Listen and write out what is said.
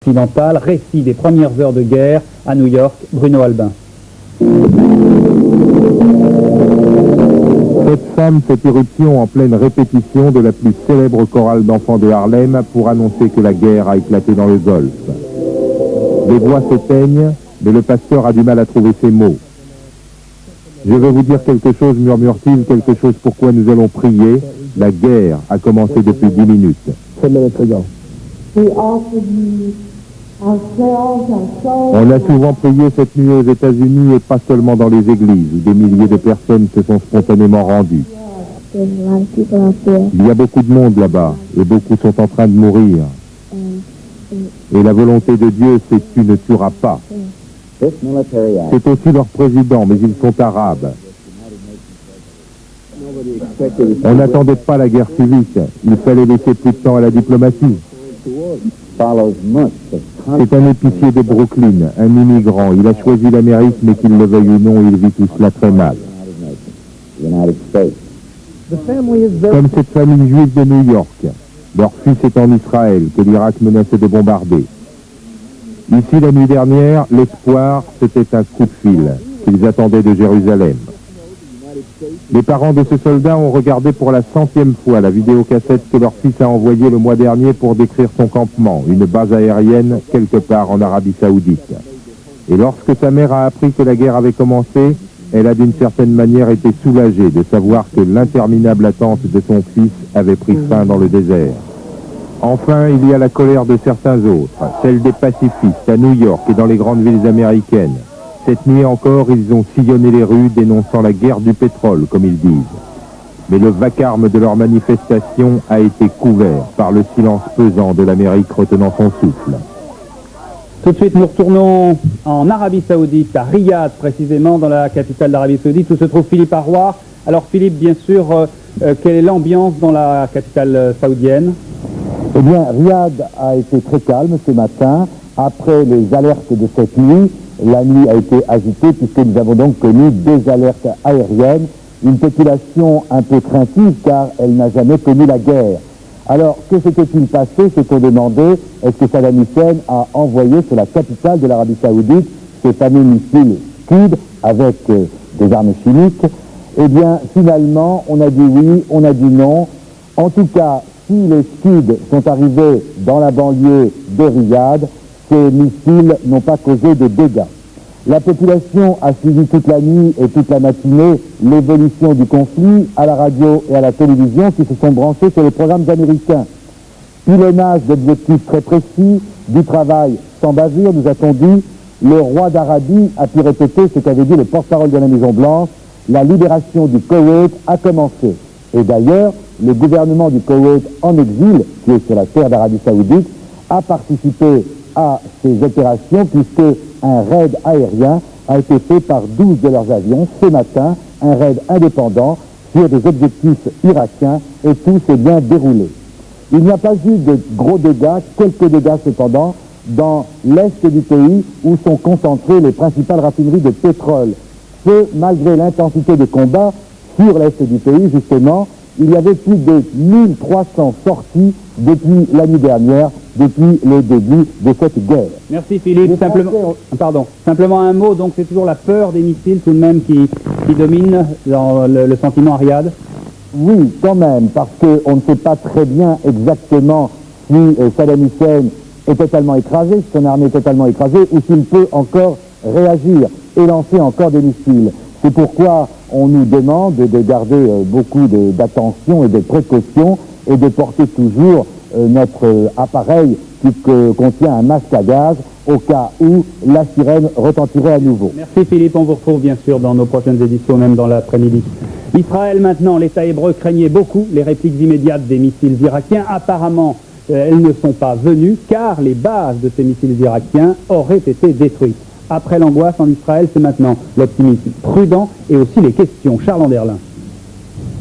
occidentale. Récit des premières heures de guerre à New York, Bruno Albin. Cette femme fait irruption en pleine répétition de la plus célèbre chorale d'enfants de Harlem pour annoncer que la guerre a éclaté dans le Golfe. Les voix s'éteignent, mais le pasteur a du mal à trouver ses mots. Je veux vous dire quelque chose, murmure-t-il, quelque chose pourquoi nous allons prier. La guerre a commencé depuis 10 minutes. On a souvent prié cette nuit aux États-Unis et pas seulement dans les églises, où des milliers de personnes se sont spontanément rendues. Il y a beaucoup de monde là-bas, et beaucoup sont en train de mourir. Et la volonté de Dieu, c'est que tu ne tueras pas. C'est aussi leur président, mais ils sont arabes. On n'attendait pas la guerre civique. Il fallait laisser plus de temps à la diplomatie. C'est un épicier de Brooklyn, un immigrant. Il a choisi l'Amérique, mais qu'il le veuille ou non, il vit tout cela très mal. Comme cette famille juive de New York. Leur fils est en Israël, que l'Irak menaçait de bombarder. Ici, la nuit dernière, l'espoir, c'était un coup de fil qu'ils attendaient de Jérusalem. Les parents de ce soldat ont regardé pour la 100e fois la vidéocassette que leur fils a envoyée le mois dernier pour décrire son campement, une base aérienne quelque part en Arabie Saoudite. Et lorsque sa mère a appris que la guerre avait commencé, elle a d'une certaine manière été soulagée de savoir que l'interminable attente de son fils avait pris fin dans le désert. Enfin, il y a la colère de certains autres, celle des pacifistes à New York et dans les grandes villes américaines. Cette nuit encore, ils ont sillonné les rues dénonçant la guerre du pétrole, comme ils disent. Mais le vacarme de leur manifestation a été couvert par le silence pesant de l'Amérique retenant son souffle. Tout de suite, nous retournons en Arabie Saoudite, à Riyad précisément, dans la capitale d'Arabie Saoudite, où se trouve Philippe Arroir. Alors Philippe, bien sûr, quelle est l'ambiance dans la capitale saoudienne? Eh bien, Riyad a été très calme ce matin. Après les alertes de cette nuit, la nuit a été agitée puisque nous avons donc connu 2 alertes aériennes. Une population un peu craintive car elle n'a jamais connu la guerre. Alors, que s'était-il passé? C'est qu'on demandait, est-ce que Saddam Hussein a envoyé sur la capitale de l'Arabie Saoudite ces fameux missiles Scud avec des armes chimiques? Eh bien, finalement, on a dit oui, on a dit non. En tout cas, si les Scud sont arrivés dans la banlieue de Riyad, ces missiles n'ont pas causé de dégâts. La population a suivi toute la nuit et toute la matinée l'évolution du conflit à la radio et à la télévision qui se sont branchés sur les programmes américains. Pilonnage d'objectifs très précis, du travail sans bavure, nous a-t-on dit. Le roi d'Arabie a pu répéter ce qu'avait dit le porte-parole de la Maison-Blanche, la libération du Koweït a commencé. Et d'ailleurs, le gouvernement du Koweït en exil, qui est sur la terre d'Arabie Saoudite, a participé à ces opérations puisque un raid aérien a été fait par 12 de leurs avions ce matin, un raid indépendant sur des objectifs irakiens et tout s'est bien déroulé. Il n'y a pas eu de gros dégâts, quelques dégâts cependant, dans l'est du pays où sont concentrées les principales raffineries de pétrole. Ce, malgré l'intensité des combats sur l'est du pays, justement, il y avait plus de 1300 sorties depuis la nuit dernière, depuis le début de cette guerre. Merci Philippe. Simplement un mot, donc c'est toujours la peur des missiles tout de même qui domine dans le sentiment à Riyad? Oui, quand même, parce qu'on ne sait pas très bien exactement si Saddam Hussein est totalement écrasé, si son armée est totalement écrasée, ou s'il peut encore réagir et lancer encore des missiles. C'est pourquoi on nous demande de garder beaucoup d'attention et de précaution et de porter toujours notre appareil qui contient un masque à gaz au cas où la sirène retentirait à nouveau. Merci Philippe, on vous retrouve bien sûr dans nos prochaines éditions, même dans l'après-midi. Israël maintenant, l'État hébreu craignait beaucoup les répliques immédiates des missiles irakiens. Apparemment, elles ne sont pas venues car les bases de ces missiles irakiens auraient été détruites. Après l'angoisse en Israël, c'est maintenant l'optimisme prudent et aussi les questions. Charles Anderlin.